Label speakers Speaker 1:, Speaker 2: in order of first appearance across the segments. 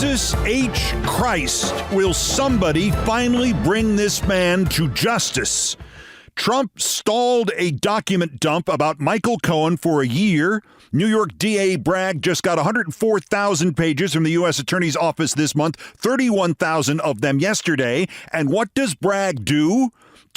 Speaker 1: Jesus H. Christ, will somebody finally bring this man to justice? Trump stalled a document dump about Michael Cohen for a year. New York D-A Bragg just got 104,000 pages from the U.S. Attorney's Office this month, 31,000 of them yesterday. And what does Bragg do?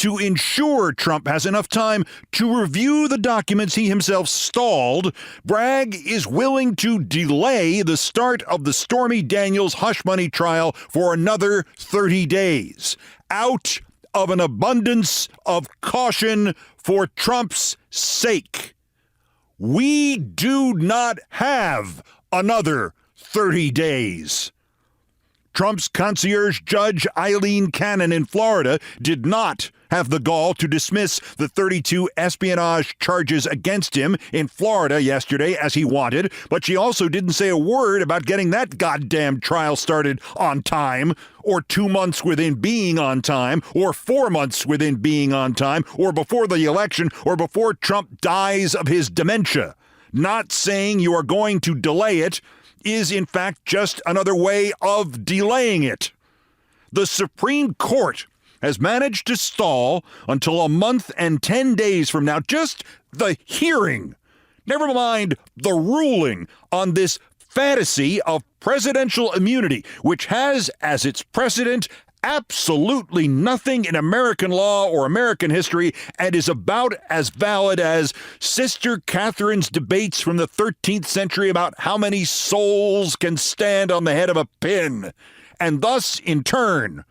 Speaker 1: To ensure Trump has enough time to review the documents he himself stalled, Bragg is willing to delay the start of the Stormy Daniels hush money trial for another 30 days. Out of an abundance of caution for Trump's sake. We do not have another 30 days. Trump's concierge judge, Aileen Cannon in Florida, did not have the gall to dismiss the 32 espionage charges against him in Florida yesterday as he wanted, but she also didn't say a word about getting that goddamn trial started on time, or 2 months within being on time, or 4 months within being on time, or before the election, or before Trump dies of his dementia. Not saying you are going to delay it is, in fact, just another way of delaying it. The Supreme Court has managed to stall until a month and 10 days from now, just the hearing, never mind the ruling on this fantasy of presidential immunity, which has as its precedent absolutely nothing in American law or American history and is about as valid as Sister Catherine's debates from the 13th century about how many souls can stand on the head of a pin. And thus, in turn,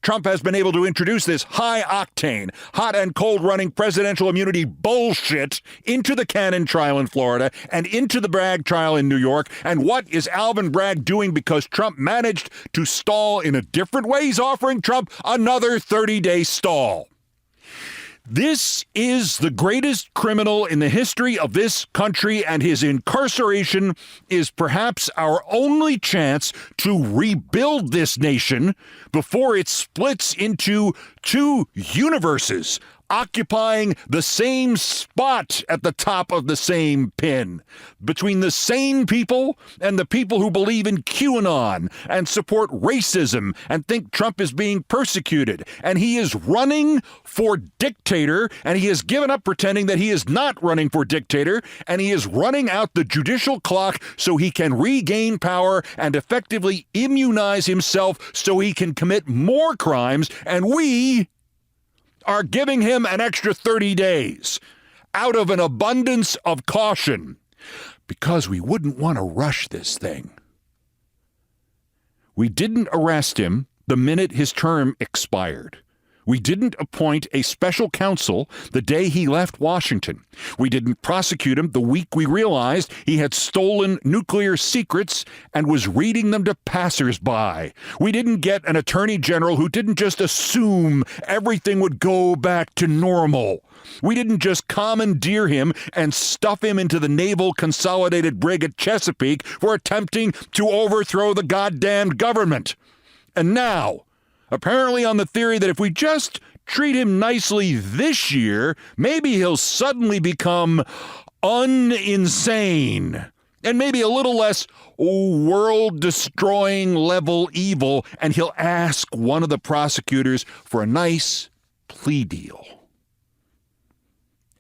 Speaker 1: Trump has been able to introduce this high-octane, hot and cold-running presidential immunity bullshit into the Cannon trial in Florida and into the Bragg trial in New York. And what is Alvin Bragg doing because Trump managed to stall in a different way? He's offering Trump another 30-day stall. This is the greatest criminal in the history of this country, and his incarceration is perhaps our only chance to rebuild this nation before it splits into two universes, occupying the same spot at the top of the same pin, between the sane people and the people who believe in QAnon and support racism and think Trump is being persecuted. And he is running for dictator, and he has given up pretending that he is not running for dictator, and he is running out the judicial clock so he can regain power and effectively immunize himself so he can commit more crimes, and we are giving him an extra 30 days out of an abundance of caution because we wouldn't want to rush this thing. We didn't arrest him the minute his term expired. We didn't appoint a special counsel the day he left Washington. We didn't prosecute him the week we realized he had stolen nuclear secrets and was reading them to passersby. We didn't get an attorney general who didn't just assume everything would go back to normal. We didn't just commandeer him and stuff him into the Naval Consolidated Brig at Chesapeake for attempting to overthrow the goddamn government. And now, apparently on the theory that if we just treat him nicely this year, maybe he'll suddenly become uninsane and maybe a little less world-destroying level evil, and he'll ask one of the prosecutors for a nice plea deal.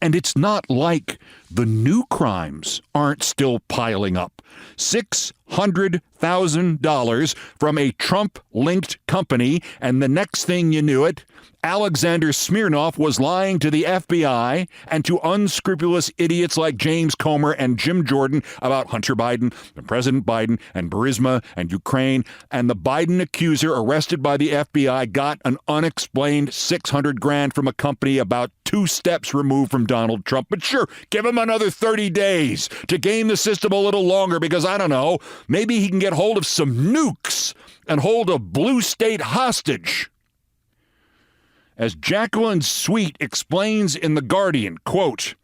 Speaker 1: And it's not like the new crimes aren't still piling up. $600,000 from a Trump-linked company, and the next thing you knew it, Alexander Smirnov was lying to the FBI and to unscrupulous idiots like James Comer and Jim Jordan about Hunter Biden and President Biden and Burisma and Ukraine. And the Biden accuser arrested by the FBI got an unexplained $600,000 from a company about 2 steps removed from Donald Trump. But sure, give him another 30 days to game the system a little longer because, I don't know, maybe he can get hold of some nukes and hold a blue state hostage. As Jacqueline Sweet explains in The Guardian, quote,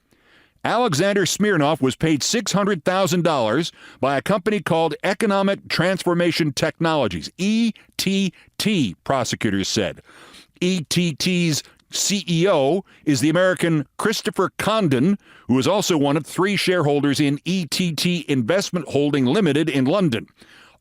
Speaker 1: Alexander Smirnov was paid $600,000 by a company called Economic Transformation Technologies, ETT, prosecutors said. ETT's CEO is the American Christopher Condon, who is also one of 3 shareholders in ETT Investment Holding Limited in London.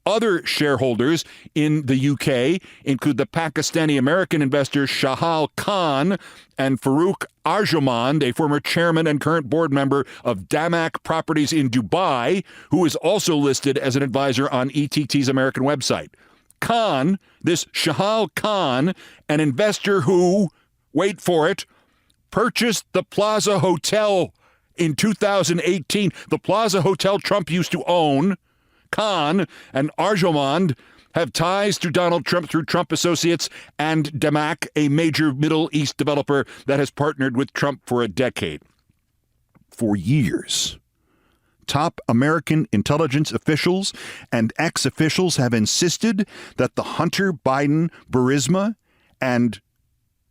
Speaker 1: Other shareholders in the UK include the Pakistani-American investor Shahal Khan and Farooq Arjomand, a former chairman and current board member of Damac Properties in Dubai, who is also listed as an advisor on ETT's American website. Khan, this Shahal Khan, an investor who, wait for it, purchased the Plaza Hotel in 2018, the Plaza Hotel Trump used to own. Khan and Arjomand have ties to Donald Trump through Trump Associates and Damac, a major Middle East developer that has partnered with Trump for a decade. For years, top American intelligence officials and ex-officials have insisted that the Hunter Biden Burisma and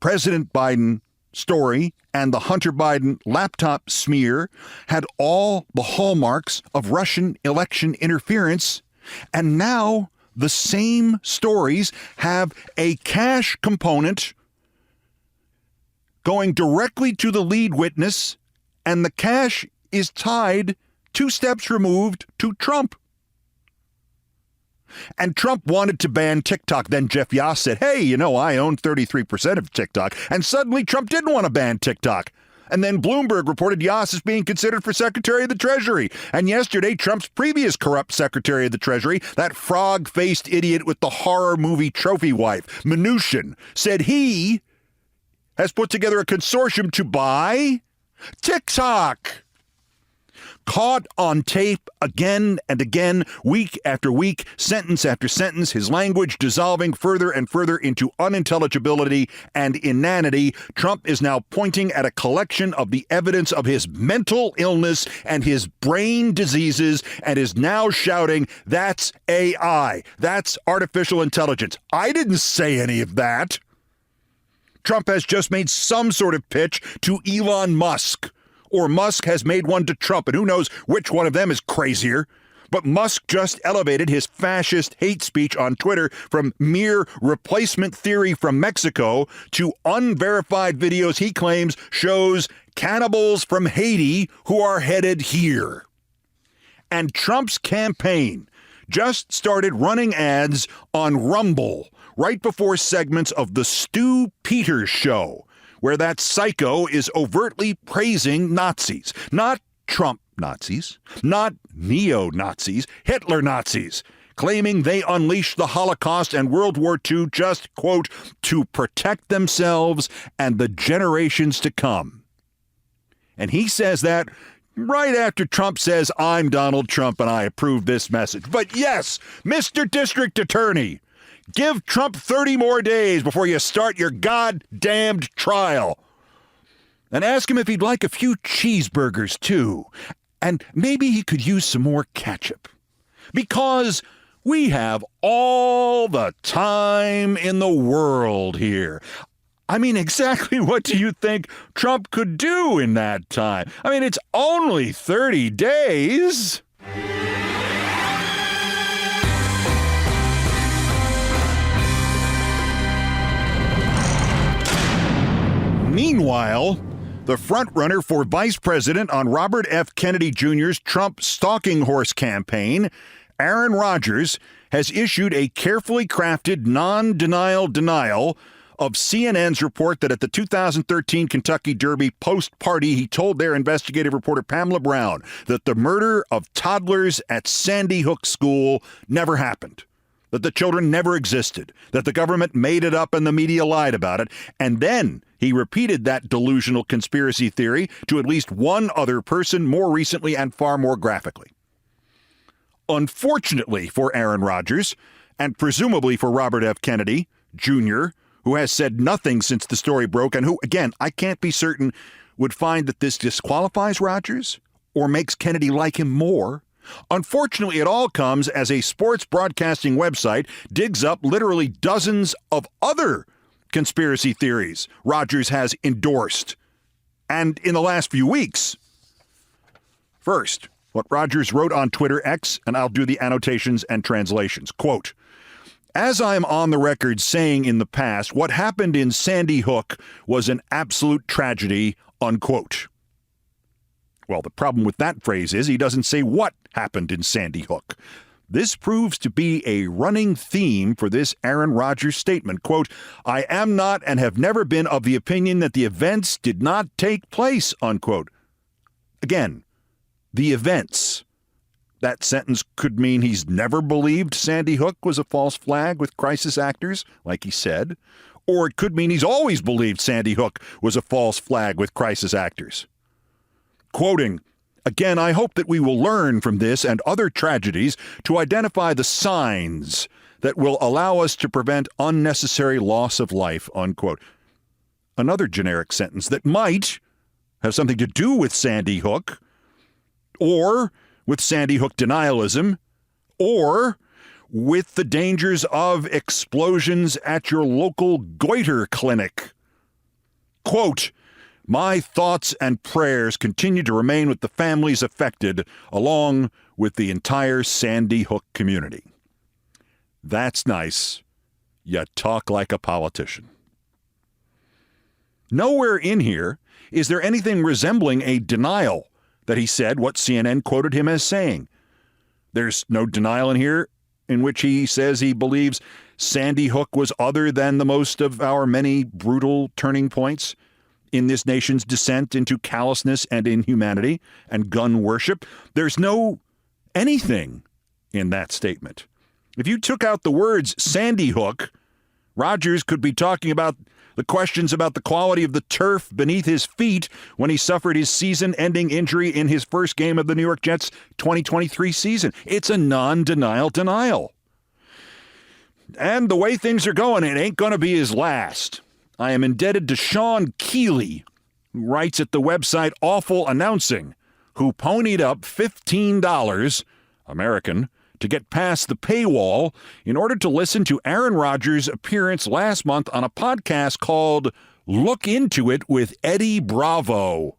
Speaker 1: President Biden story and the Hunter Biden laptop smear had all the hallmarks of Russian election interference, and now the same stories have a cash component going directly to the lead witness, and the cash is tied 2 steps removed to Trump. And Trump wanted to ban TikTok. Then Jeff Yass said, hey, I own 33% of TikTok. And suddenly Trump didn't want to ban TikTok. And then Bloomberg reported Yass is being considered for Secretary of the Treasury. And yesterday, Trump's previous corrupt Secretary of the Treasury, that frog-faced idiot with the horror movie trophy wife, Mnuchin, said he has put together a consortium to buy TikTok. Caught on tape again and again, week after week, sentence after sentence, his language dissolving further and further into unintelligibility and inanity, Trump is now pointing at a collection of the evidence of his mental illness and his brain diseases and is now shouting, that's AI, that's artificial intelligence. I didn't say any of that. Trump has just made some sort of pitch to Elon Musk. Or Musk has made one to Trump, and who knows which one of them is crazier. But Musk just elevated his fascist hate speech on Twitter from mere replacement theory from Mexico to unverified videos he claims shows cannibals from Haiti who are headed here. And Trump's campaign just started running ads on Rumble right before segments of the Stu Peters show, where that psycho is overtly praising Nazis. Not Trump Nazis, not neo-Nazis, Hitler Nazis, claiming they unleashed the Holocaust and World War II just, quote, to protect themselves and the generations to come. And he says that right after Trump says, I'm Donald Trump and I approve this message. But yes, Mr. District Attorney, give Trump 30 more days before you start your goddamned trial. And ask him if he'd like a few cheeseburgers, too. And maybe he could use some more ketchup. Because we have all the time in the world here. I mean, exactly what do you think Trump could do in that time? I mean, it's only 30 days. Meanwhile, the frontrunner for vice president on Robert F. Kennedy Jr.'s Trump stalking horse campaign, Aaron Rodgers, has issued a carefully crafted non-denial denial of CNN's report that at the 2013 Kentucky Derby post-party, he told their investigative reporter Pamela Brown that the murder of toddlers at Sandy Hook School never happened, that the children never existed, that the government made it up and the media lied about it. And then he repeated that delusional conspiracy theory to at least one other person more recently and far more graphically. Unfortunately for Aaron Rodgers, and presumably for Robert F. Kennedy Jr., who has said nothing since the story broke and who, again, I can't be certain, would find that this disqualifies Rodgers or makes Kennedy like him more. Unfortunately, it all comes as a sports broadcasting website digs up literally dozens of other conspiracy theories Rodgers has endorsed, and in the last few weeks. First, what Rodgers wrote on Twitter X, and I'll do the annotations and translations. Quote, as I'm on the record saying in the past, what happened in Sandy Hook was an absolute tragedy, unquote. Well, the problem with that phrase is he doesn't say what happened in Sandy Hook. This proves to be a running theme for this Aaron Rodgers statement. Quote, I am not and have never been of the opinion that the events did not take place, unquote. Again, the events. That sentence could mean he's never believed Sandy Hook was a false flag with crisis actors, like he said. Or it could mean he's always believed Sandy Hook was a false flag with crisis actors. Quoting, again, I hope that we will learn from this and other tragedies to identify the signs that will allow us to prevent unnecessary loss of life, unquote. Another generic sentence that might have something to do with Sandy Hook, or with Sandy Hook denialism, or with the dangers of explosions at your local goiter clinic. Quote, my thoughts and prayers continue to remain with the families affected, along with the entire Sandy Hook community. That's nice. You talk like a politician. Nowhere in here is there anything resembling a denial that he said what CNN quoted him as saying. There's no denial in here in which he says he believes Sandy Hook was other than the most of our many brutal turning points in this nation's descent into callousness and inhumanity and gun worship. There's no anything in that statement. If you took out the words Sandy Hook, Rodgers could be talking about the questions about the quality of the turf beneath his feet when he suffered his season-ending injury in his first game of the New York Jets' 2023 season. It's a non-denial denial. And the way things are going, it ain't going to be his last. I am indebted to Sean Keeley, who writes at the website Awful Announcing, who ponied up $15, American, to get past the paywall in order to listen to Aaron Rodgers' appearance last month on a podcast called Look Into It with Eddie Bravo.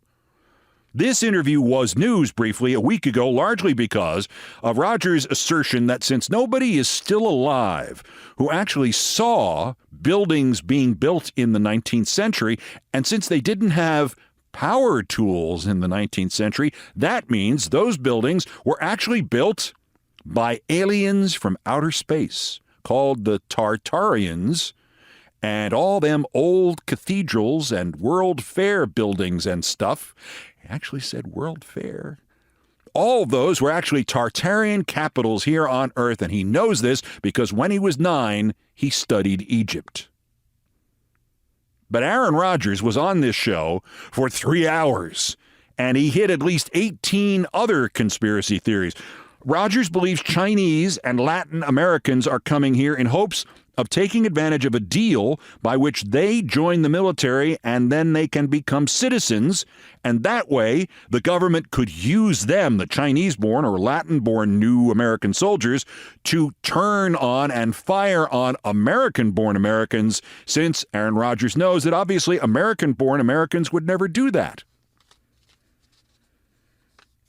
Speaker 1: This interview was news briefly a week ago, largely because of Rodgers' assertion that since nobody is still alive who actually saw buildings being built in the 19th century, and since they didn't have power tools in the 19th century, that means those buildings were actually built by aliens from outer space called the Tartarians, and all them old cathedrals and World Fair buildings and stuff. He actually said World Fair. All of those were actually Tartarian capitals here on Earth, and he knows this because when he was 9, he studied Egypt. But Aaron Rodgers was on this show for 3 hours, and he hit at least 18 other conspiracy theories. Rodgers believes Chinese and Latin Americans are coming here in hopes of taking advantage of a deal by which they join the military and then they can become citizens, and that way the government could use them, the Chinese-born or Latin-born new American soldiers, to turn on and fire on American-born Americans, since Aaron Rodgers knows that obviously American-born Americans would never do that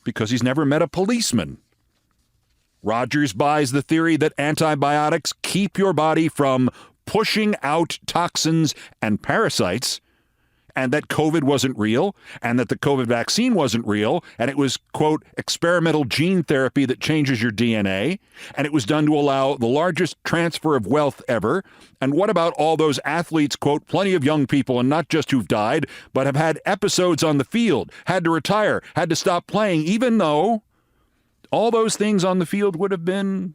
Speaker 1: because he's never met a policeman. Rodgers buys the theory that antibiotics keep your body from pushing out toxins and parasites, and that COVID wasn't real, and that the COVID vaccine wasn't real, and it was, quote, experimental gene therapy that changes your DNA, and it was done to allow the largest transfer of wealth ever. And what about all those athletes, quote, plenty of young people, and not just who've died, but have had episodes on the field, had to retire, had to stop playing, even though all those things on the field would have been,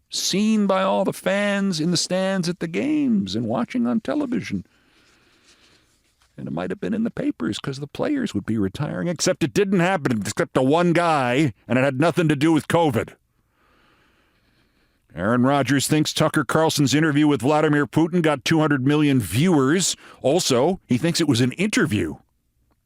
Speaker 1: seen by all the fans in the stands at the games and watching on television. And it might have been in the papers because the players would be retiring, except it didn't happen, except to one guy, and it had nothing to do with COVID. Aaron Rodgers thinks Tucker Carlson's interview with Vladimir Putin got 200 million viewers. Also, he thinks it was an interview.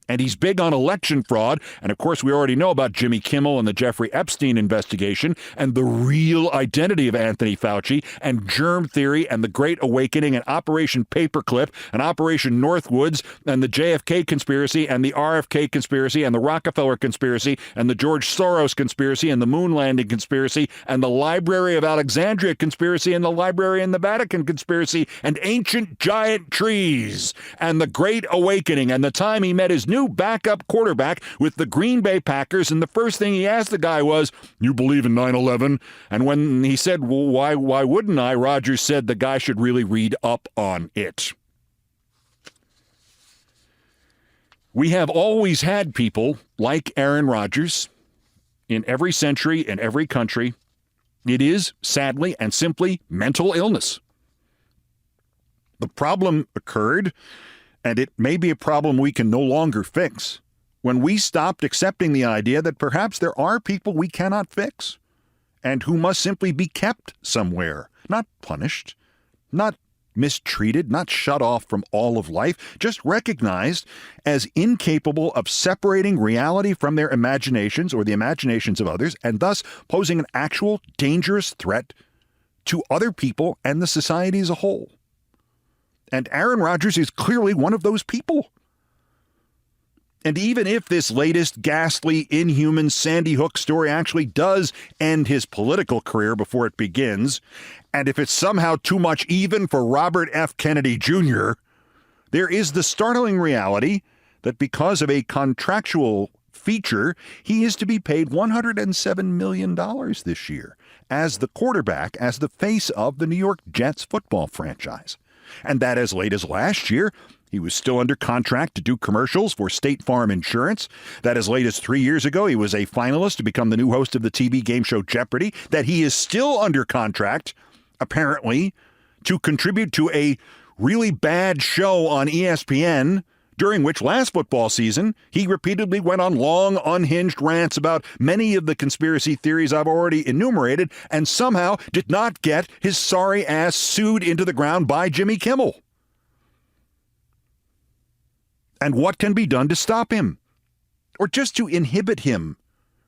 Speaker 1: And he's big on election fraud. And, of course, we already know about Jimmy Kimmel and the Jeffrey Epstein investigation and the real identity of Anthony Fauci and germ theory and the Great Awakening and Operation Paperclip and Operation Northwoods and the JFK conspiracy and the RFK conspiracy and the Rockefeller conspiracy and the George Soros conspiracy and the moon landing conspiracy and the Library of Alexandria conspiracy and the Library in the Vatican conspiracy and ancient giant trees and the Great Awakening and the time he met his new new backup quarterback with the Green Bay Packers, and the first thing he asked the guy was, "You believe in 9/11?" And when he said, "Well, why wouldn't I?" Rodgers said the guy should really read up on it. We have always had people like Aaron Rodgers in every century, in every country. It is, sadly and simply, mental illness. The problem occurred, and it may be a problem we can no longer fix, when we stopped accepting the idea that perhaps there are people we cannot fix and who must simply be kept somewhere, not punished, not mistreated, not shut off from all of life, just recognized as incapable of separating reality from their imaginations or the imaginations of others, and thus posing an actual dangerous threat to other people and the society as a whole. And Aaron Rodgers is clearly one of those people. And even if this latest ghastly, inhuman Sandy Hook story actually does end his political career before it begins, and if it's somehow too much even for Robert F. Kennedy Jr., there is the startling reality that because of a contractual feature, he is to be paid $107 million this year as the quarterback, as the face of the New York Jets football franchise. And that as late as last year, he was still under contract to do commercials for State Farm Insurance. That as late as 3 years ago, he was a finalist to become the new host of the TV game show Jeopardy. That he is still under contract, apparently, to contribute to a really bad show on ESPN, during which last football season, he repeatedly went on long, unhinged rants about many of the conspiracy theories I've already enumerated, and somehow did not get his sorry ass sued into the ground by Jimmy Kimmel. And what can be done to stop him? Or just to inhibit him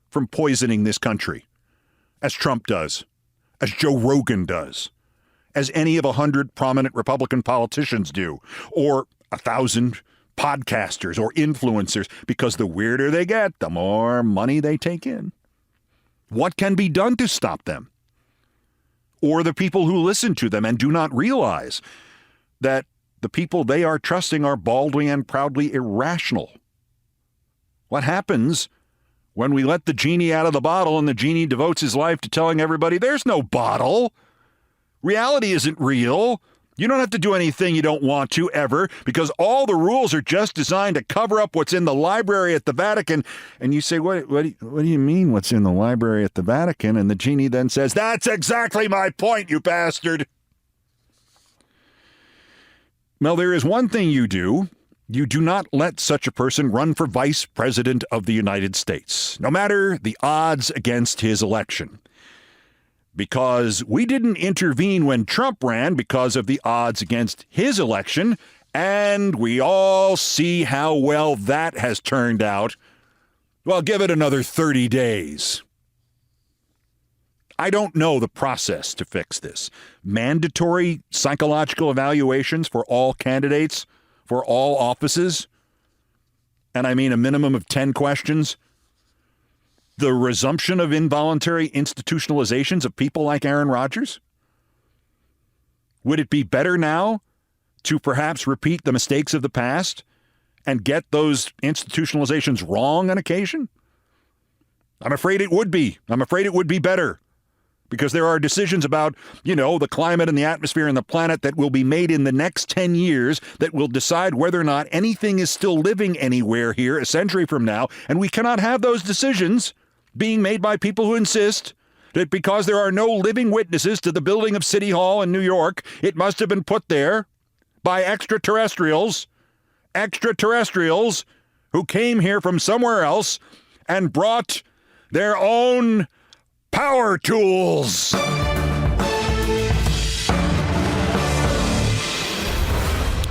Speaker 1: from poisoning this country, as Trump does, as Joe Rogan does, as any of 100 prominent Republican politicians do, or 1,000 podcasters or influencers, because the weirder they get, the more money they take in. What can be done to stop them? Or the people who listen to them and do not realize that the people they are trusting are baldly and proudly irrational? What happens when we let the genie out of the bottle and the genie devotes his life to telling everybody there's no bottle? Reality isn't real. You don't have to do anything you don't want to ever, because all the rules are just designed to cover up what's in the library at the Vatican. And you say, what do you mean what's in the library at the Vatican? And the genie then says, that's exactly my point, you bastard. Well, there is one thing you do. You do not let such a person run for vice president of the United States, no matter the odds against his election. Because we didn't intervene when Trump ran because of the odds against his election, and we all see how well that has turned out. Well, give it another 30 days. I don't know the process to fix this. Mandatory psychological evaluations for all candidates, for all offices, and I mean a minimum of 10 questions. The resumption of involuntary institutionalizations of people like Aaron Rodgers? Would it be better now to perhaps repeat the mistakes of the past and get those institutionalizations wrong on occasion? I'm afraid it would be. I'm afraid it would be better, because there are decisions about, the climate and the atmosphere and the planet that will be made in the next 10 years that will decide whether or not anything is still living anywhere here a century from now. And we cannot have those decisions being made by people who insist that because there are no living witnesses to the building of City Hall in New York, it must have been put there by extraterrestrials who came here from somewhere else and brought their own power tools.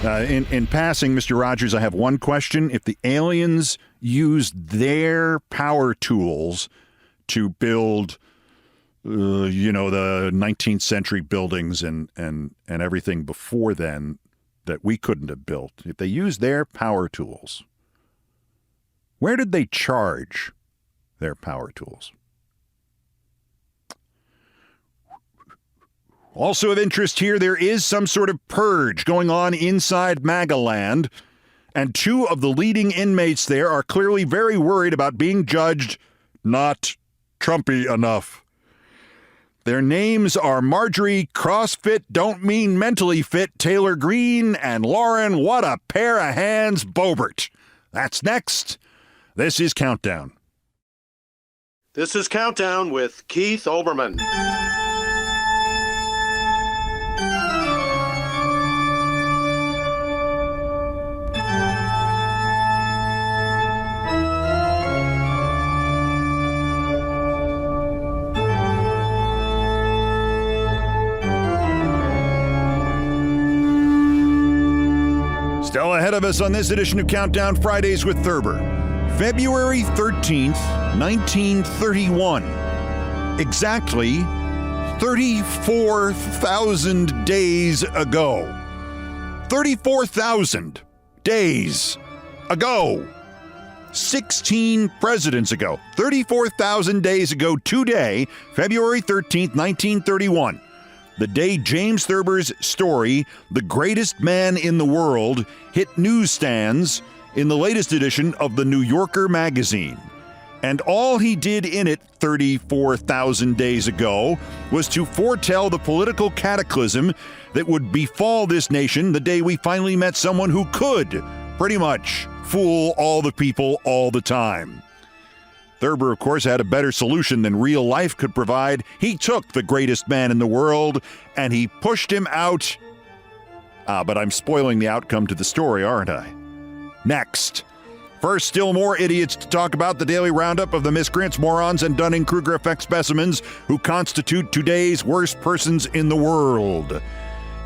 Speaker 1: In passing, Mr. Rogers, I have one question. If the aliens used their power tools to build, the 19th century buildings and everything before then that we couldn't have built, if they used their power tools, where did they charge their power tools? Also of interest here, there is some sort of purge going on inside MAGA land, and two of the leading inmates there are clearly very worried about being judged not Trumpy enough. Their names are Marjorie CrossFit Don't Mean Mentally Fit Taylor Greene and Lauren What a Pair of Hands Boebert. That's next. This is Countdown.
Speaker 2: This is Countdown with Keith Olbermann.
Speaker 1: Still ahead of us on this edition of Countdown Fridays with Thurber. February 13th, 1931. Exactly 34,000 days ago. 34,000 days ago. 16 presidents ago. 34,000 days ago today, February 13th, 1931. The day James Thurber's story, The Greatest Man in the World, hit newsstands in the latest edition of the New Yorker magazine. And all he did in it 34,000 days ago was to foretell the political cataclysm that would befall this nation the day we finally met someone who could, pretty much, fool all the people all the time. Thurber, of course, had a better solution than real life could provide. He took the greatest man in the world, and he pushed him out. But I'm spoiling the outcome to the story, aren't I? Next. First, still more idiots to talk about the daily roundup of the miscreants, morons, and Dunning-Kruger effect specimens who constitute today's worst persons in the world.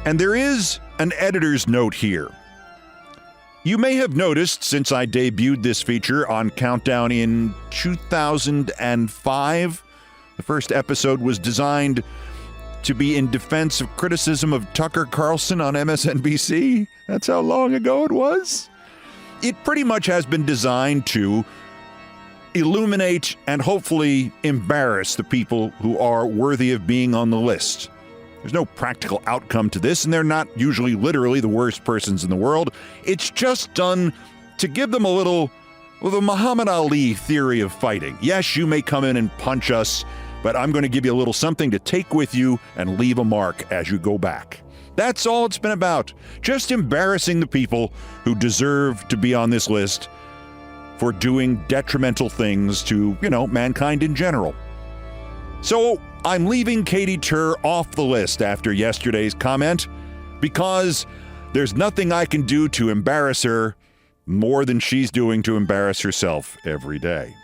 Speaker 1: And there is an editor's note here. You may have noticed since I debuted this feature on Countdown in 2005, the first episode was designed to be in defense of criticism of Tucker Carlson on MSNBC. That's how long ago it was. It pretty much has been designed to illuminate and hopefully embarrass the people who are worthy of being on the list. There's no practical outcome to this, and they're not usually literally the worst persons in the world. It's just done to give them a little of a Muhammad Ali theory of fighting. Yes, you may come in and punch us, but I'm going to give you a little something to take with you and leave a mark as you go back. That's all it's been about. Just embarrassing the people who deserve to be on this list for doing detrimental things to, mankind in general. So I'm leaving Katie Tur off the list after yesterday's comment because there's nothing I can do to embarrass her more than she's doing to embarrass herself every day.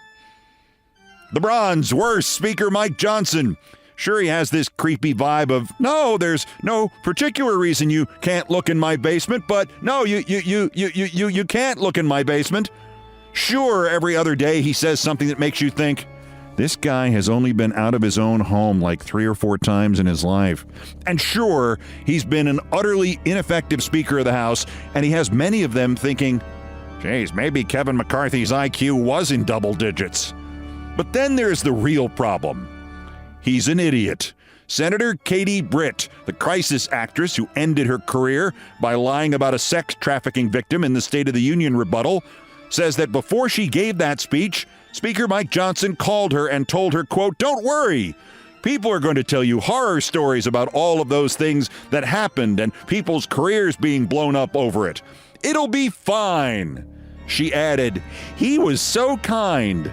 Speaker 1: The Bronze, worse, Speaker Mike Johnson. Sure, he has this creepy vibe of, no, there's no particular reason you can't look in my basement, but no, you can't look in my basement. Sure, every other day he says something that makes you think, this guy has only been out of his own home like 3 or 4 times in his life. And sure, he's been an utterly ineffective Speaker of the House, and he has many of them thinking, geez, maybe Kevin McCarthy's IQ was in double digits. But then there's the real problem. He's an idiot. Senator Katie Britt, the crisis actress who ended her career by lying about a sex trafficking victim in the State of the Union rebuttal, says that before she gave that speech, Speaker Mike Johnson called her and told her, quote, don't worry. People are going to tell you horror stories about all of those things that happened and people's careers being blown up over it. It'll be fine. She added, he was so kind.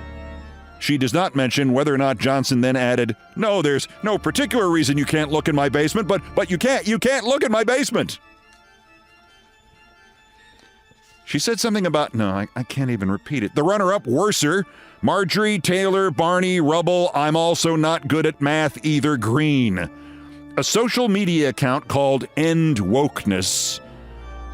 Speaker 1: She does not mention whether or not Johnson then added, no, there's no particular reason you can't look in my basement, but you can't look in my basement. She said something about, no, I can't even repeat it. The runner-up, worser, Marjorie Taylor Barney Rubble, I'm also not good at math either, Green. A social media account called End Wokeness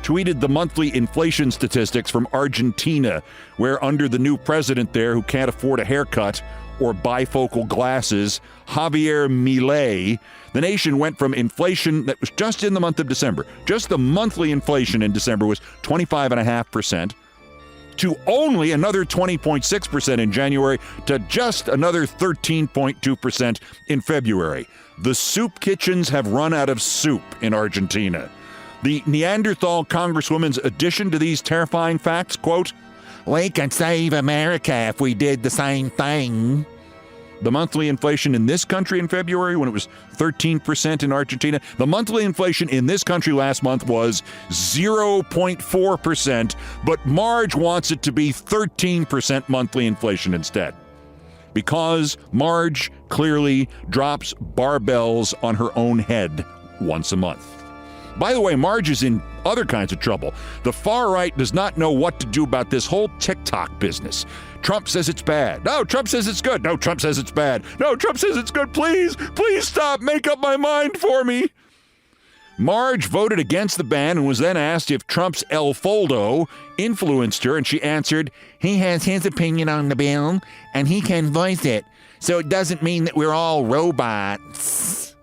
Speaker 1: tweeted the monthly inflation statistics from Argentina, where under the new president there who can't afford a haircut or bifocal glasses, Javier Milei, the nation went from inflation that was just in the month of December, just the monthly inflation in December was 25.5%, to only another 20.6% in January, to just another 13.2% in February. The soup kitchens have run out of soup in Argentina. The Neanderthal Congresswoman's addition to these terrifying facts, quote, "We could save America if we did the same thing." The monthly inflation in this country in February, when it was 13% in Argentina, the monthly inflation in this country last month was 0.4%, but Marge wants it to be 13% monthly inflation instead. Because Marge clearly drops barbells on her own head once a month. By the way, Marge is in other kinds of trouble. The far right does not know what to do about this whole TikTok business. Trump says it's bad. No, Trump says it's good. No, Trump says it's bad. No, Trump says it's good. Please stop. Make up my mind for me. Marge voted against the ban and was then asked if Trump's El Foldo influenced her, and she answered, "He has his opinion on the bill, and he can voice it, so it doesn't mean that we're all robots."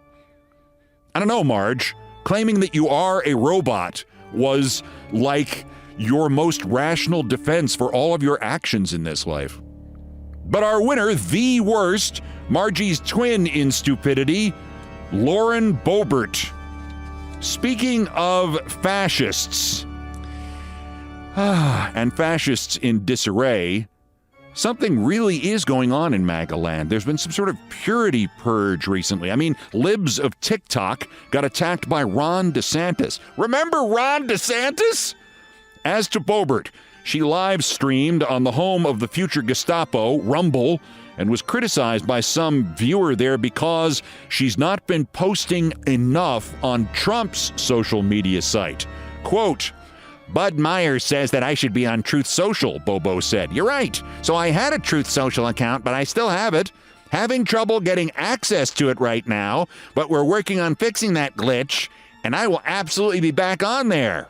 Speaker 1: I don't know, Marge. Claiming that you are a robot was like your most rational defense for all of your actions in this life. But our winner, the worst, Margie's twin in stupidity, Lauren Boebert. Speaking of fascists, and fascists in disarray, something really is going on in MAGA land. There's been some sort of purity purge recently. I mean, libs of TikTok got attacked by Ron DeSantis. Remember Ron DeSantis? As to Boebert, she live-streamed on the home of the future Gestapo, Rumble, and was criticized by some viewer there because she's not been posting enough on Trump's social media site. Quote, "Bud Myers says that I should be on Truth Social," Bobo said. "You're right. So I had a Truth Social account, but I still have it. Having trouble getting access to it right now, but we're working on fixing that glitch, and I will absolutely be back on there."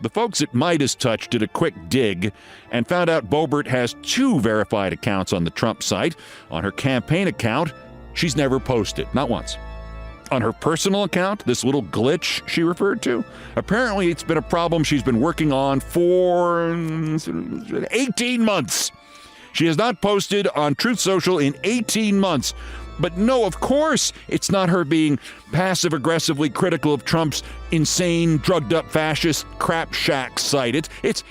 Speaker 1: The folks at Midas Touch did a quick dig and found out Boebert has 2 verified accounts on the Trump site. On her campaign account, she's never posted, not once. On her personal account, this little glitch she referred to, apparently it's been a problem she's been working on for 18 months. She has not posted on Truth Social in 18 months. But no, of course, it's not her being passive-aggressively critical of Trump's insane, drugged-up fascist crap shack site. It's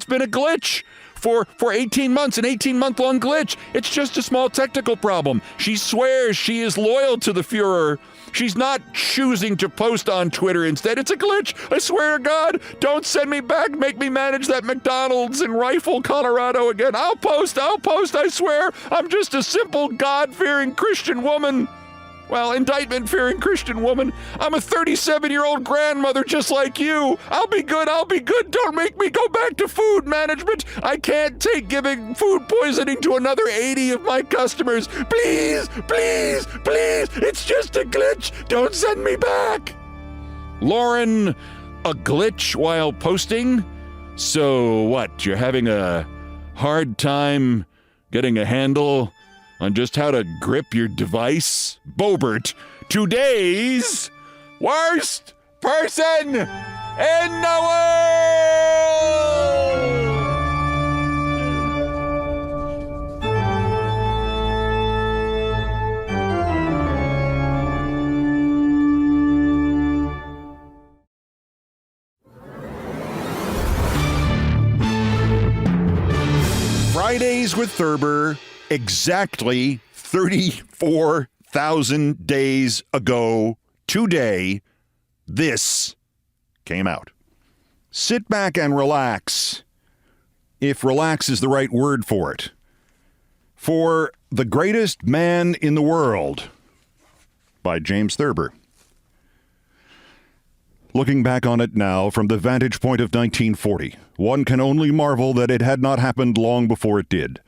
Speaker 1: been a glitch for 18 months, an 18-month-long glitch. It's just a small technical problem. She swears she is loyal to the Fuhrer. She's not choosing to post on Twitter instead. It's a glitch. I swear to God, don't send me back. Make me manage that McDonald's in Rifle, Colorado again. I'll post, I swear. I'm just a simple God-fearing Christian woman. Well, indictment-fearing Christian woman. I'm a 37-year-old grandmother just like you. I'll be good. Don't make me go back to food management. I can't take giving food poisoning to another 80 of my customers. Please. It's just a glitch. Don't send me back. Lauren, a glitch while posting? So what, you're having a hard time getting a handle on just how to grip your device? Boebert, today's worst person in the world! Fridays with Thurber, exactly 34,000 days ago today, this came out. Sit back and relax, if relax is the right word for it, for The Greatest Man in the World by James Thurber. Looking back on it now from the vantage point of 1940, one can only marvel that it had not happened long before it did.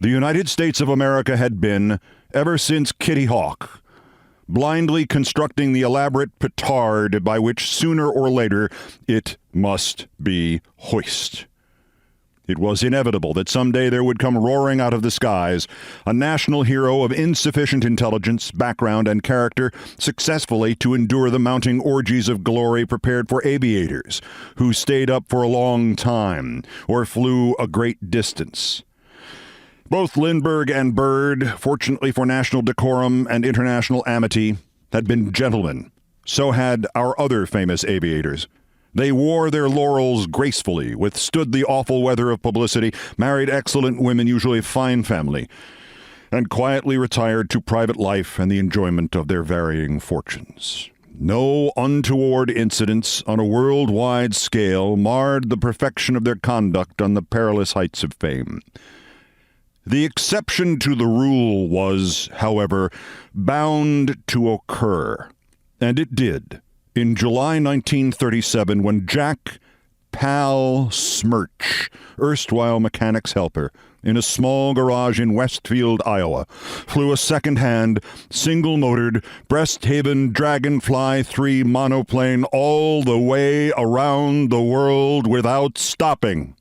Speaker 1: The United States of America had been, ever since Kitty Hawk, blindly constructing the elaborate petard by which sooner or later it must be hoist. It was inevitable that someday there would come roaring out of the skies a national hero of insufficient intelligence, background, and character successfully to endure the mounting orgies of glory prepared for aviators who stayed up for a long time or flew a great distance. Both Lindbergh and Byrd, fortunately for national decorum and international amity, had been gentlemen. So had our other famous aviators. They wore their laurels gracefully, withstood the awful weather of publicity, married excellent women, usually of fine family, and quietly retired to private life and the enjoyment of their varying fortunes. No untoward incidents on a worldwide scale marred the perfection of their conduct on the perilous heights of fame. The exception to the rule was, however, bound to occur, and it did, in July 1937 when Jack Pal Smirch, erstwhile mechanic's helper, in a small garage in Westfield, Iowa, flew a second-hand, single-motored, Breasthaven Dragonfly 3 monoplane all the way around the world without stopping.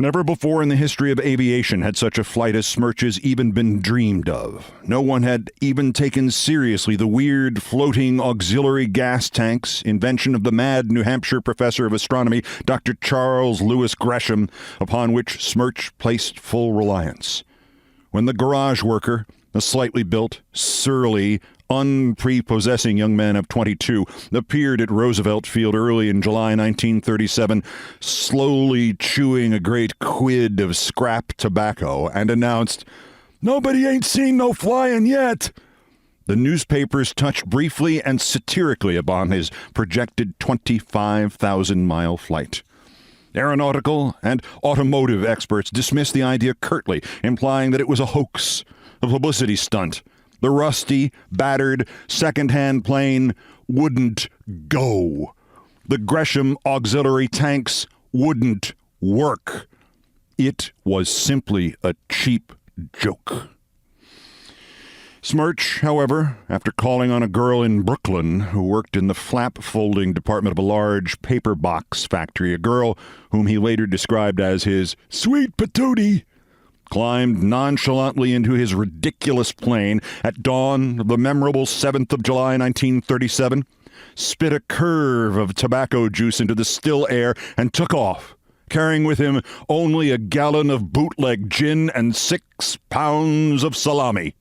Speaker 1: Never before in the history of aviation had such a flight as Smirch's even been dreamed of. No one had even taken seriously the weird floating auxiliary gas tanks, invention of the mad New Hampshire professor of astronomy, Dr. Charles Lewis Gresham, upon which Smirch placed full reliance. When the garage worker, a slightly built, surly, unprepossessing young man of 22, appeared at Roosevelt Field early in July 1937, slowly chewing a great quid of scrap tobacco, and announced, "Nobody ain't seen no flying yet." The newspapers touched briefly and satirically upon his projected 25,000-mile flight. Aeronautical and automotive experts dismissed the idea curtly, implying that it was a hoax, a publicity stunt. The rusty, battered, second-hand plane wouldn't go. The Gresham auxiliary tanks wouldn't work. It was simply a cheap joke. Smirch, however, after calling on a girl in Brooklyn who worked in the flap-folding department of a large paper box factory, a girl whom he later described as his sweet patootie, climbed nonchalantly into his ridiculous plane at dawn of the memorable 7th of July, 1937, spit a curve of tobacco juice into the still air, and took off, carrying with him only a gallon of bootleg gin and 6 pounds of salami.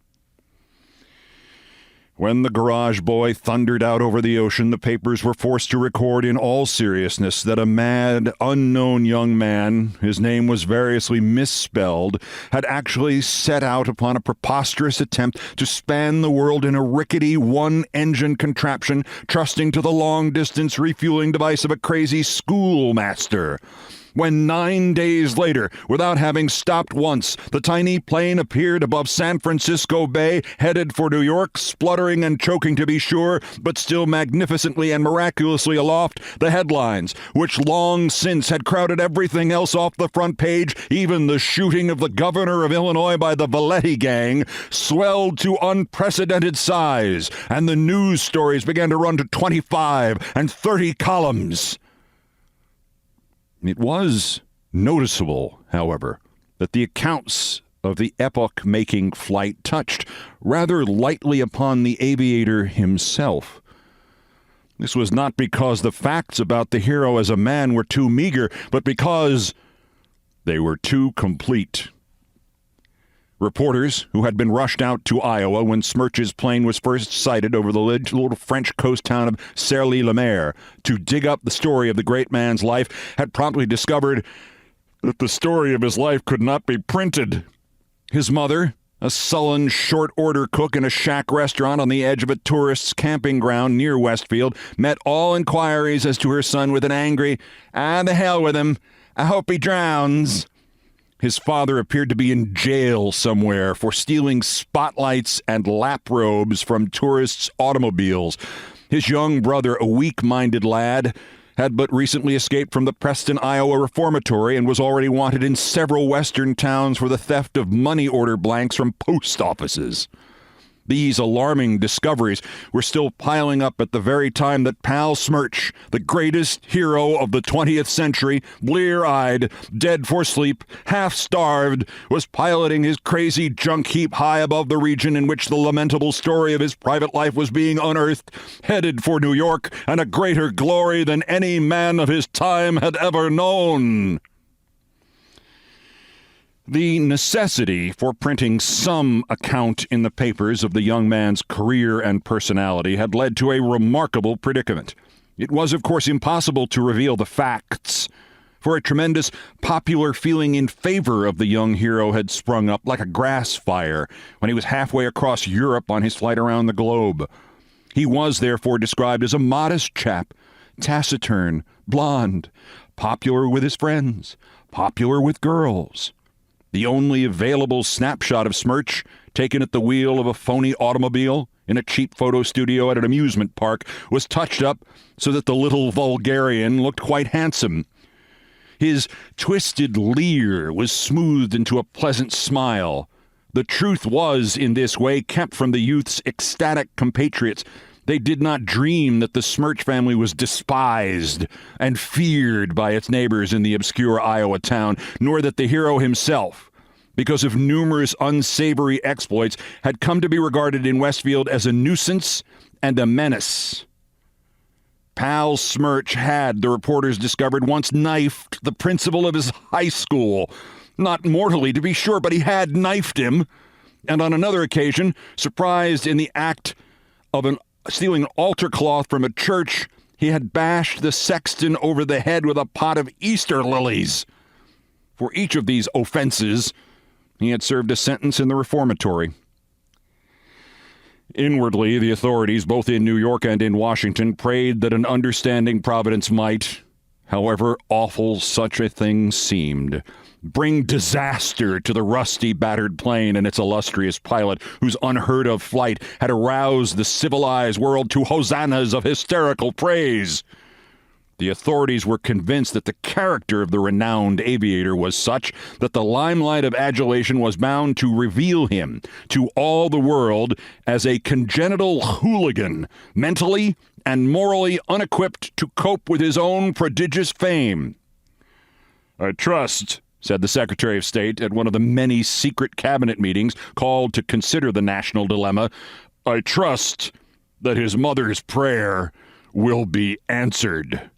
Speaker 1: When the garage boy thundered out over the ocean, the papers were forced to record in all seriousness that a mad, unknown young man, his name was variously misspelled, had actually set out upon a preposterous attempt to span the world in a rickety one-engine contraption, trusting to the long-distance refueling device of a crazy schoolmaster. When 9 days later, without having stopped once, the tiny plane appeared above San Francisco Bay, headed for New York, spluttering and choking to be sure, but still magnificently and miraculously aloft, the headlines, which long since had crowded everything else off the front page, even the shooting of the governor of Illinois by the Valetti gang, swelled to unprecedented size, and the news stories began to run to 25 and 30 columns. It was noticeable, however, that the accounts of the epoch-making flight touched rather lightly upon the aviator himself. This was not because the facts about the hero as a man were too meager, but because they were too complete. Reporters who had been rushed out to Iowa when Smirch's plane was first sighted over the little French coast town of Cergy-le-Maire to dig up the story of the great man's life had promptly discovered that the story of his life could not be printed. His mother, a sullen short-order cook in a shack restaurant on the edge of a tourist's camping ground near Westfield, met all inquiries as to her son with an angry, "The hell with him. I hope he drowns." His father appeared to be in jail somewhere for stealing spotlights and lap robes from tourists' automobiles. His young brother, a weak-minded lad, had but recently escaped from the Preston, Iowa reformatory and was already wanted in several western towns for the theft of money order blanks from post offices. These alarming discoveries were still piling up at the very time that Pal Smirch, the greatest hero of the 20th century, blear-eyed, dead for sleep, half-starved, was piloting his crazy junk heap high above the region in which the lamentable story of his private life was being unearthed, headed for New York and a greater glory than any man of his time had ever known. The necessity for printing some account in the papers of the young man's career and personality had led to a remarkable predicament. It was, of course, impossible to reveal the facts, for a tremendous popular feeling in favor of the young hero had sprung up like a grass fire when he was halfway across Europe on his flight around the globe. He was, therefore, described as a modest chap, taciturn, blonde, popular with his friends, popular with girls. The only available snapshot of Smirch, taken at the wheel of a phony automobile in a cheap photo studio at an amusement park, was touched up so that the little vulgarian looked quite handsome. His twisted leer was smoothed into a pleasant smile. The truth was, in this way, kept from the youth's ecstatic compatriots. They did not dream that the Smirch family was despised and feared by its neighbors in the obscure Iowa town, nor that the hero himself, because of numerous unsavory exploits, had come to be regarded in Westfield as a nuisance and a menace. Pal Smirch had, the reporters discovered, once knifed the principal of his high school. Not mortally, to be sure, but he had knifed him. And on another occasion, surprised in the act of stealing an altar cloth from a church, he had bashed the sexton over the head with a pot of Easter lilies. For each of these offenses, he had served a sentence in the reformatory. Inwardly, the authorities, both in New York and in Washington, prayed that an understanding Providence might, however awful such a thing seemed, bring disaster to the rusty, battered plane and its illustrious pilot, whose unheard-of flight had aroused the civilized world to hosannas of hysterical praise. The authorities were convinced that the character of the renowned aviator was such that the limelight of adulation was bound to reveal him to all the world as a congenital hooligan, mentally and morally unequipped to cope with his own prodigious fame. "I trust," said the Secretary of State at one of the many secret cabinet meetings called to consider the national dilemma, "I trust that his mother's prayer will be answered,"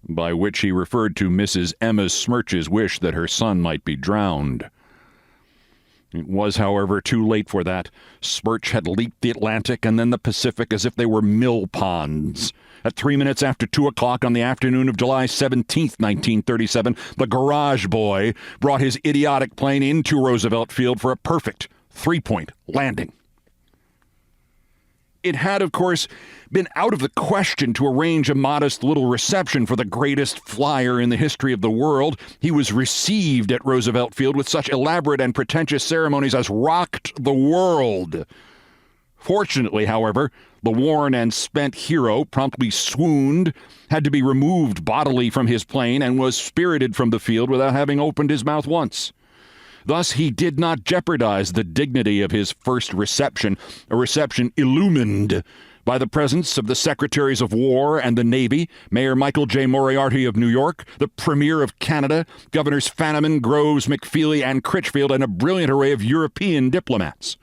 Speaker 1: by which he referred to Mrs. Emma Smirch's wish that her son might be drowned. It was, however, too late for that. Smirch had leaped the Atlantic and then the Pacific as if they were mill ponds. At 3 minutes after 2 o'clock on the afternoon of July 17th, 1937, the garage boy brought his idiotic plane into Roosevelt Field for a perfect three-point landing. It had, of course, been out of the question to arrange a modest little reception for the greatest flyer in the history of the world. He was received at Roosevelt Field with such elaborate and pretentious ceremonies as rocked the world. Fortunately, however, the worn and spent hero promptly swooned, had to be removed bodily from his plane, and was spirited from the field without having opened his mouth once. Thus, he did not jeopardize the dignity of his first reception, a reception illumined by the presence of the Secretaries of War and the Navy, Mayor Michael J. Moriarty of New York, the Premier of Canada, Governors Fanaman, Groves, McFeely, and Critchfield, and a brilliant array of European diplomats.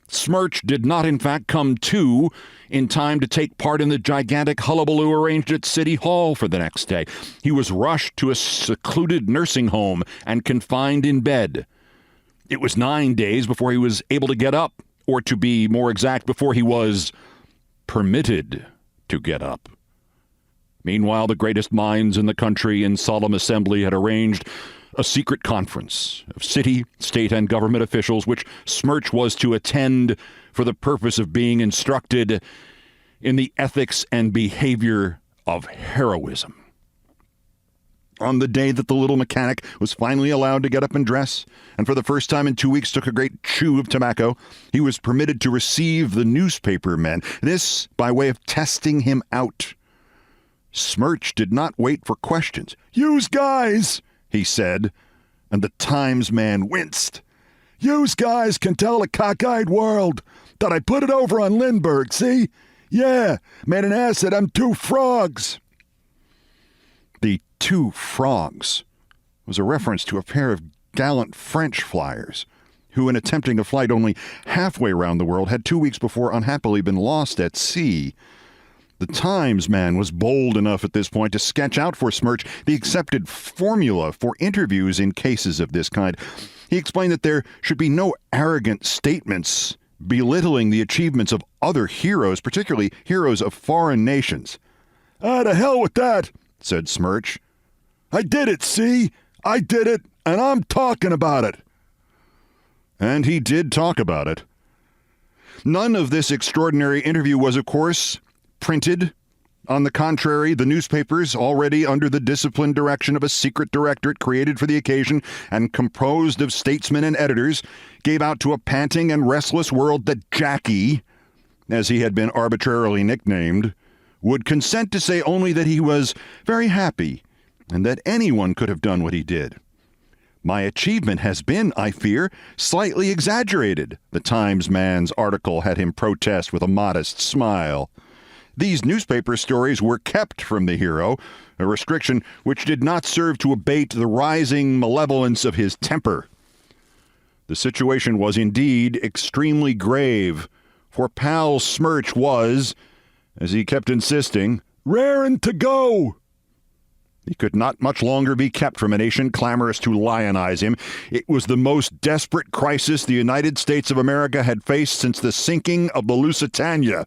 Speaker 1: Smirch did not, in fact, come to in time to take part in the gigantic hullabaloo arranged at City Hall for the next day. He was rushed to a secluded nursing home and confined in bed. It was 9 days before he was able to get up, or to be more exact, before he was permitted to get up. Meanwhile, the greatest minds in the country in solemn assembly had arranged a secret conference of city, state, and government officials, which Smirch was to attend for the purpose of being instructed in the ethics and behavior of heroism. On the day that the little mechanic was finally allowed to get up and dress, and for the first time in 2 weeks took a great chew of tobacco, he was permitted to receive the newspaper men, this by way of testing him out. Smirch did not wait for questions. "Yous guys," he said, and the Times man winced. "Yous guys can tell the cockeyed world that I put it over on Lindbergh, see? Yeah, made an ass of them two frogs." The two frogs was a reference to a pair of gallant French flyers who, in attempting a flight only halfway around the world, had 2 weeks before unhappily been lost at sea. The Times man was bold enough at this point to sketch out for Smirch the accepted formula for interviews in cases of this kind. He explained that there should be no arrogant statements belittling the achievements of other heroes, particularly heroes of foreign nations. "Ah, to hell with that," said Smirch. "I did it, see? I did it, and I'm talking about it." And he did talk about it. None of this extraordinary interview was, of course, printed. On the contrary, the newspapers, already under the disciplined direction of a secret directorate created for the occasion and composed of statesmen and editors, gave out to a panting and restless world that Jackie, as he had been arbitrarily nicknamed, would consent to say only that he was very happy and that anyone could have done what he did. "My achievement has been, I fear, slightly exaggerated," the Times man's article had him protest with a modest smile. These newspaper stories were kept from the hero, a restriction which did not serve to abate the rising malevolence of his temper. The situation was indeed extremely grave, for Pal Smirch was, as he kept insisting, rarin' to go. He could not much longer be kept from a nation clamorous to lionize him. It was the most desperate crisis the United States of America had faced since the sinking of the Lusitania.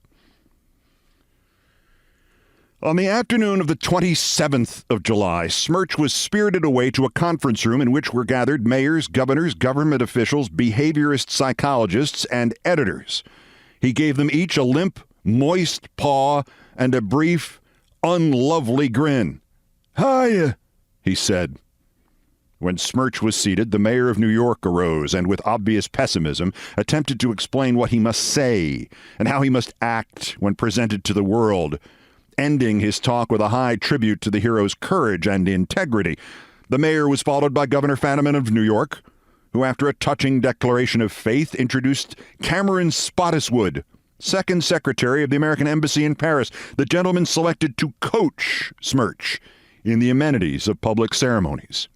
Speaker 1: On the afternoon of the 27th of July, Smirch was spirited away to a conference room in which were gathered mayors, governors, government officials, behaviorist psychologists, and editors. He gave them each a limp, moist paw and a brief, unlovely grin. "Hiya," he said. When Smirch was seated, the mayor of New York arose and, with obvious pessimism, attempted to explain what he must say and how he must act when presented to the world, ending his talk with a high tribute to the hero's courage and integrity. The mayor was followed by Governor Fetterman of New York, who, after a touching declaration of faith, introduced Cameron Spottiswoode, second secretary of the American Embassy in Paris, the gentleman selected to coach Smirch in the amenities of public ceremonies.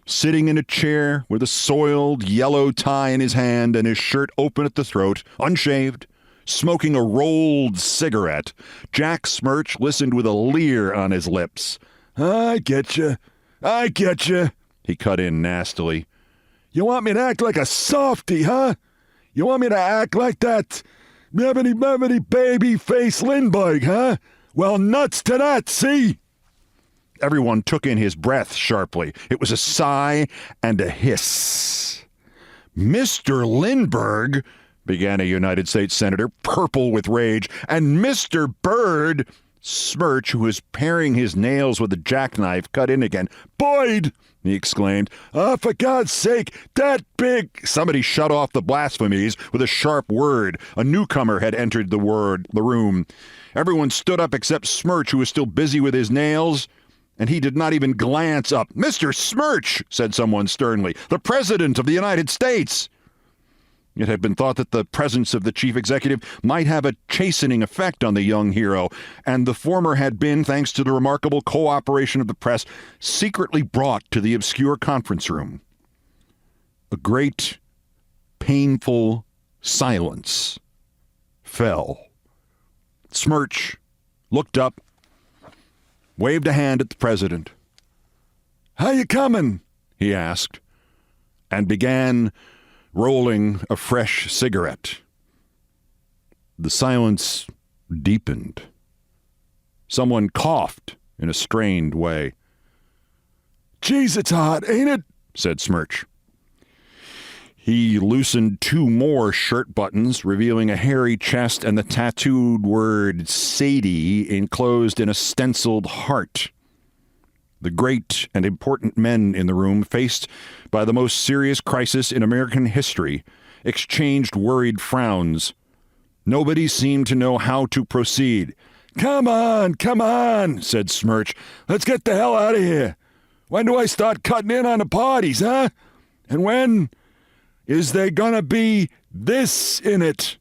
Speaker 1: Sitting in a chair with a soiled yellow tie in his hand and his shirt open at the throat, unshaved, smoking a rolled cigarette, Jack Smirch listened with a leer on his lips. I get you, he cut in nastily. "You want me to act like a softy, huh? You want me to act like that mebbity baby face Lindbergh, huh? Well, nuts to that, see?" Everyone took in his breath sharply. It was a sigh and a hiss. "Mr. Lindbergh," began a United States senator, purple with rage, "and Mr. Byrd," Smirch, who was paring his nails with a jackknife, cut in again. "Boyd," he exclaimed. "Oh, for God's sake, that big—" Somebody shut off the blasphemies with a sharp word. A newcomer had entered the room. Everyone stood up except Smirch, who was still busy with his nails, and he did not even glance up. "Mr. Smirch," said someone sternly, "the President of the United States." It had been thought that the presence of the chief executive might have a chastening effect on the young hero, and the former had been, thanks to the remarkable cooperation of the press, secretly brought to the obscure conference room. A great, painful silence fell. Smirch looked up, waved a hand at the president. "How you coming?" he asked, and began rolling a fresh cigarette. The silence deepened. Someone coughed in a strained way. "Geez, it's hot, ain't it?" said Smirch. He loosened two more shirt buttons, revealing a hairy chest and the tattooed word Sadie enclosed in a stenciled heart. The great and important men in the room, faced by the most serious crisis in American history, exchanged worried frowns. Nobody seemed to know how to proceed. Come on, said Smirch. "Let's get the hell out of here. When do I start cutting in on the parties, huh? And when is there gonna be this in it?"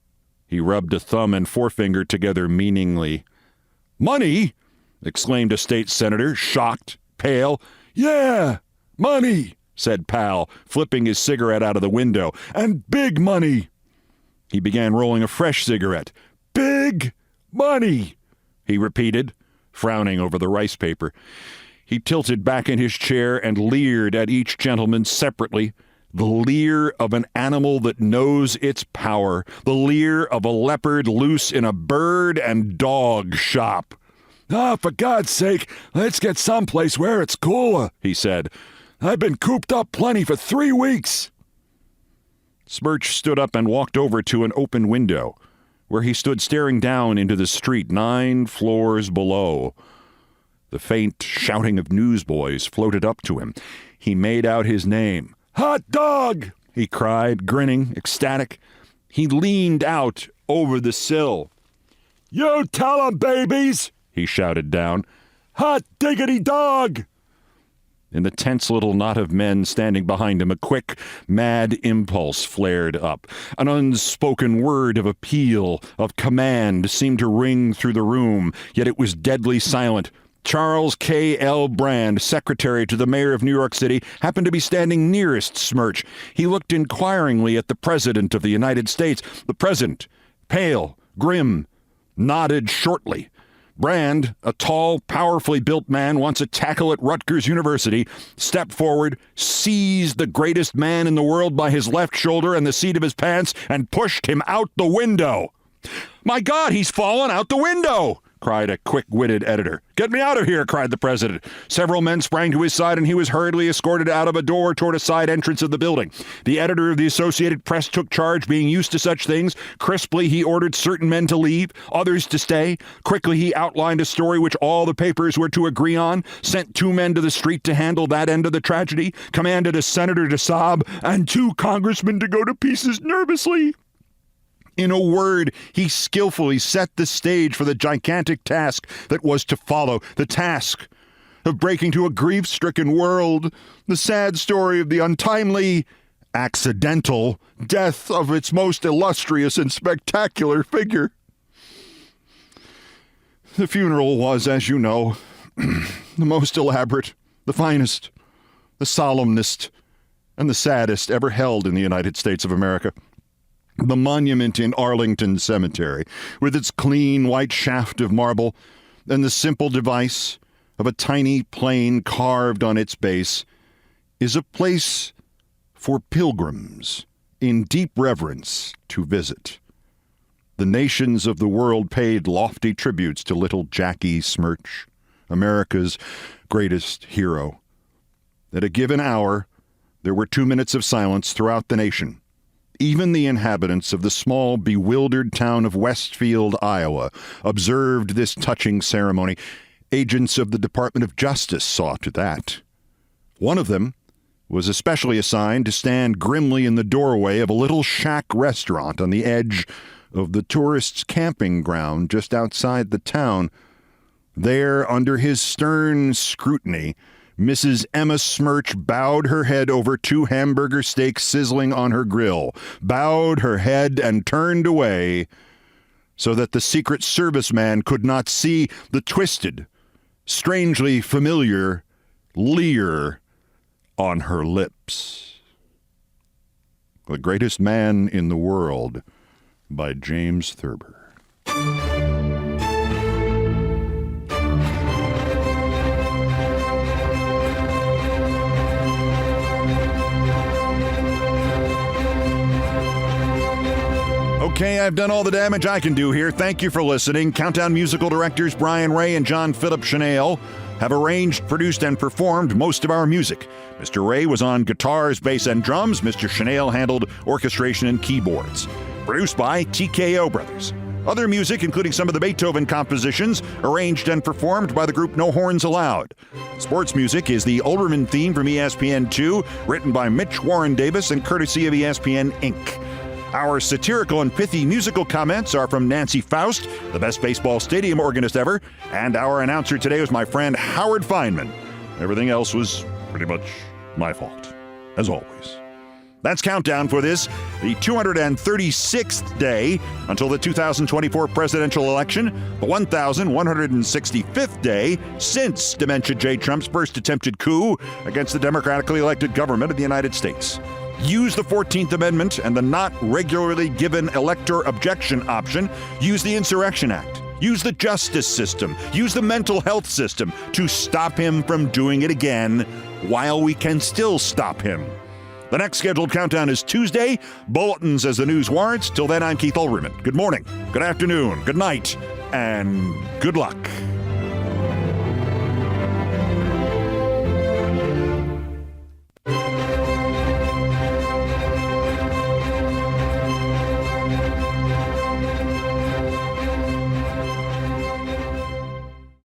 Speaker 1: He rubbed a thumb and forefinger together meaningly. "Money?" exclaimed a state senator, shocked, pale. "Yeah, money," said Pal, flipping his cigarette out of the window. "And big money." He began rolling a fresh cigarette. "Big money," he repeated, frowning over the rice paper. He tilted back in his chair and leered at each gentleman separately. The leer of an animal that knows its power. The leer of a leopard loose in a bird and dog shop.
Speaker 3: For God's sake, let's get someplace where it's cooler, he said. I've been cooped up plenty for 3 weeks.
Speaker 1: Smirch stood up and walked over to an open window, where he stood staring down into the street 9 floors below. The faint shouting of newsboys floated up to him. He made out his name. "Hot dog!" he cried, grinning, ecstatic. He leaned out over the sill. "You tell 'em, babies!" he shouted down. "Hot diggity dog!" In the tense little knot of men standing behind him, a quick, mad impulse flared up. An unspoken word of appeal, of command, seemed to ring through the room, yet it was deadly silent. Charles K. L. Brand, secretary to the mayor of New York City, happened to be standing nearest Smirch. He looked inquiringly at the President of the United States. The President, pale, grim, nodded shortly. Brand, a tall, powerfully built man, once a tackle at Rutgers University, stepped forward, seized the greatest man in the world by his left shoulder and the seat of his pants, and pushed him out the window. "My God, he's fallen out the window!" cried a quick-witted editor. "Get me out of here!" cried the president. Several men sprang to his side, and he was hurriedly escorted out of a door toward a side entrance of the building. The editor of the Associated Press took charge, being used to such things. Crisply, he ordered certain men to leave, others to stay. Quickly, he outlined a story which all the papers were to agree on, sent 2 men to the street to handle that end of the tragedy, commanded a senator to sob, and 2 congressmen to go to pieces nervously. In a word, he skillfully set the stage for the gigantic task that was to follow, the task of breaking to a grief-stricken world the sad story of the untimely, accidental death of its most illustrious and spectacular figure. The funeral was, as you know, the most elaborate, the finest, the solemnest, and the saddest ever held in the United States of America. The monument in Arlington Cemetery, with its clean white shaft of marble and the simple device of a tiny plane carved on its base, is a place for pilgrims in deep reverence to visit. The nations of the world paid lofty tributes to little Jackie Smirch, America's greatest hero. At a given hour, there were 2 minutes of silence throughout the nation. Even the inhabitants of the small, bewildered town of Westfield, Iowa, observed this touching ceremony. Agents of the Department of Justice saw to that. One of them was especially assigned to stand grimly in the doorway of a little shack restaurant on the edge of the tourists' camping ground just outside the town. There, under his stern scrutiny, Mrs. Emma Smirch bowed her head over 2 hamburger steaks sizzling on her grill, bowed her head and turned away so that the Secret Service man could not see the twisted, strangely familiar leer on her lips. The Greatest Man in the World by James Thurber. Okay, I've done all the damage I can do here. Thank you for listening. Countdown musical directors Brian Ray and John Philip Chanel have arranged, produced, and performed most of our music. Mr. Ray was on guitars, bass, and drums. Mr. Chanel handled orchestration and keyboards. Produced by TKO Brothers. Other music, including some of the Beethoven compositions, arranged and performed by the group No Horns Allowed. Sports music is the Olbermann theme from ESPN2, written by Mitch Warren Davis and courtesy of ESPN Inc. Our satirical and pithy musical comments are from Nancy Faust, the best baseball stadium organist ever, and our announcer today was my friend Howard Feynman. Everything else was pretty much my fault, as always. That's Countdown for this, the 236th day until the 2024 presidential election, the 1,165th day since Dementia J. Trump's first attempted coup against the democratically elected government of the United States. Use the 14th Amendment and the not regularly given elector objection option. Use the Insurrection Act. Use the justice system. Use the mental health system to stop him from doing it again while we can still stop him. The next scheduled countdown is Tuesday. Bulletins as the news warrants. Till then, I'm Keith Olbermann. Good morning, good afternoon, good night, and good luck.